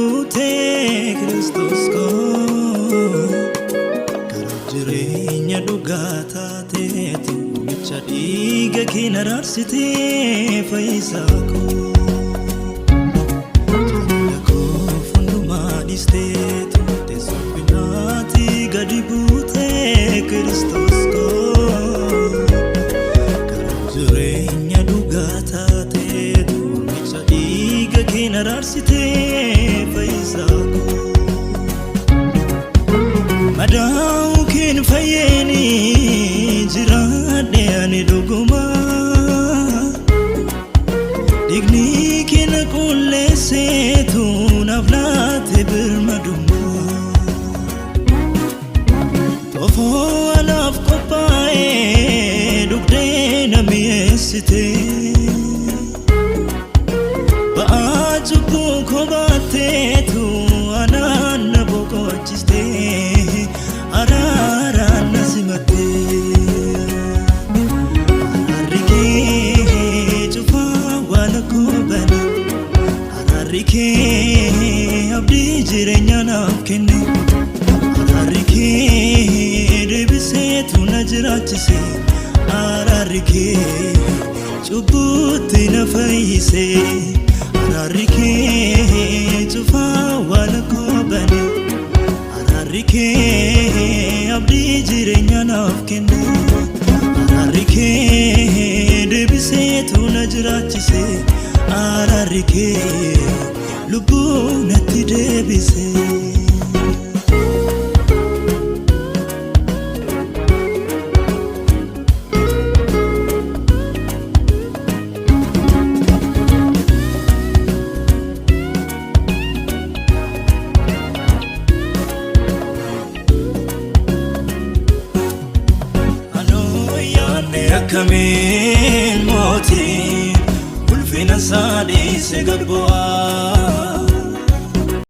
buute Kristos ko karajjireenya dhugaa taateetu micha dhiiga kee naraarsitee fayyisaa koo jaalala koo fundumaa dhiisteetu teessoo binaatti gadi buute Kristos ko karajjireenya dhugaa taateetu micha dhiiga kee naraarsitee fayyisaa koo Madau kin fayeni jirade ani doguma digni kin kulle setu navlate birmaduma tofo alaf kopae dugde namiesite baajuku kobate tu anan bokochiste arara nasimate ararike chufa wala kubana ararike abdi jirenya nafkenne ararike debise tunajrachise ararike chubuti nafayise ararike chufa wala kubana ararike abdi jirenya nafkenne ararike debise tunajrachise ararike lubu natti debise Kamin moti ulfina sadi se gadboa